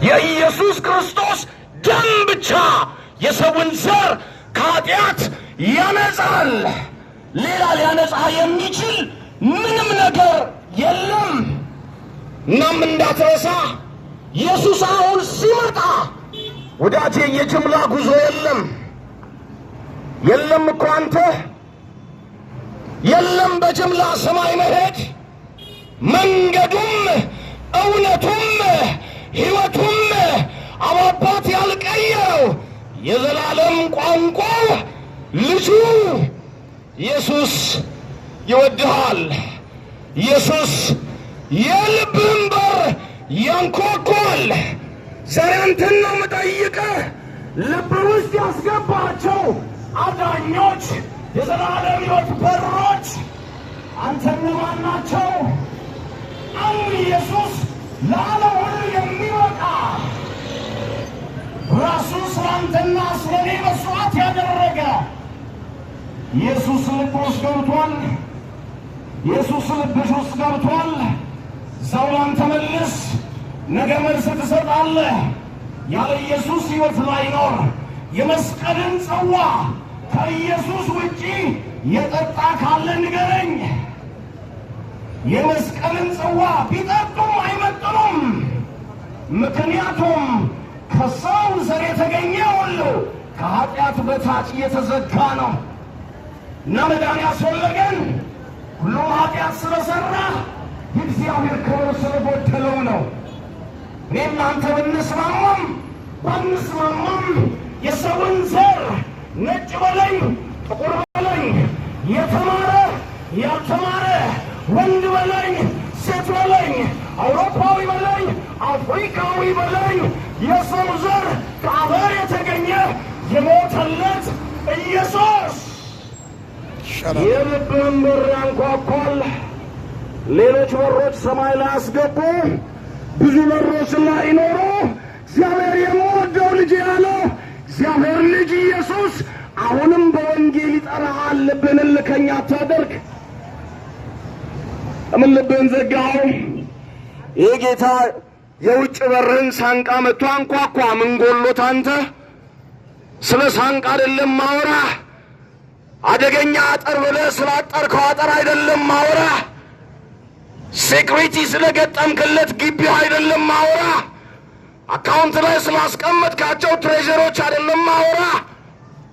የኢየሱስ ክርስቶስ ደም ብቻ የሰውን ዘር ከኃጢአት ያነጻል። ሌላ ሊያነጻ የሚችል ምንም ነገር የለም። እናም እንዳትረሳ ኢየሱስ አሁን ሲመጣ ወዳጄ የጅምላ ጉዞ የለም እኮ አንተ የለም በጅምላ ሰማይ መሄድ። መንገዱም እውነቱም ሕይወቱም አባባት ያልቀየረው የዘላለም ቋንቋ ልጁ ኢየሱስ ይወድሃል። ኢየሱስ የልብህን በር ያንኳኳል። ዛሬ አንተን ነው የምጠይቅህ። ልብ ውስጥ ያስገባቸው አዳኞች የዘላለም ሕይወት በሮች አንተ እነማን ናቸው? አንድ ኢየሱስ ለዓለም ሁሉ የሚበቃ ራሱ ስለ አንተና ስለ እኔ መስዋዕት ያደረገ ኢየሱስ ልብ ውስጥ ገብቷል። ኢየሱስ ልብሽ ውስጥ ገብቷል። ሰው ላንተ መልስ፣ ነገ መልስ ትሰጣለህ። ያለ ኢየሱስ ሕይወት ላይኖር የመስቀልን ጽዋ ከኢየሱስ ውጪ የጠጣ ካለ ንገረኝ። የመስቀልን ጽዋ ቢጠጡም አይመጥኑም። ምክንያቱም ከሰው ዘር የተገኘ ሁሉ ከኃጢአት በታች እየተዘጋ ነው እና መዳን ያስፈለገን ሁሉም ኃጢአት ስለሰራ የእግዚአብሔር ክብር ስለጎደለው ነው። እኔም አንተ ብንስማማም ባንስማማም የሰውን ዘር ነጭ በለኝ ጥቁር በለኝ የተማረ ያልተማረ ወንድ በለኝ ሴት በለኝ አውሮፓዊ በለኝ አፍሪካዊ በለኝ የሰው ዘር ከአፈር የተገኘ የሞተለት ኢየሱስ የልብህን በር ያንኳኳል። ሌሎች በሮች ሰማይ ላይ አስገቡ፣ ብዙ በሮች ላይ ኖሩ። እግዚአብሔር የምወደው ልጅ ያለው እግዚአብሔር ልጅ ኢየሱስ አሁንም በወንጌል ይጠራሃል። ልብህን እልከኛ አታደርግ። ምን ልብህን ዘጋው? ይህ ጌታ የውጭ በርህን ሳንቃ መጥቶ አንኳኳ። ምን ጎሎት? አንተ ስለ ሳንቃ አይደለም ማወራ። አደገኛ አጥር ብለህ ስላጠርከው አጥር አይደለም ማወራ። ሴኩሪቲ ስለገጠምክለት ግቢው አይደለም ማወራ። አካውንት ላይ ስላስቀመጥካቸው ትሬዠሮች አይደለም ማወራ።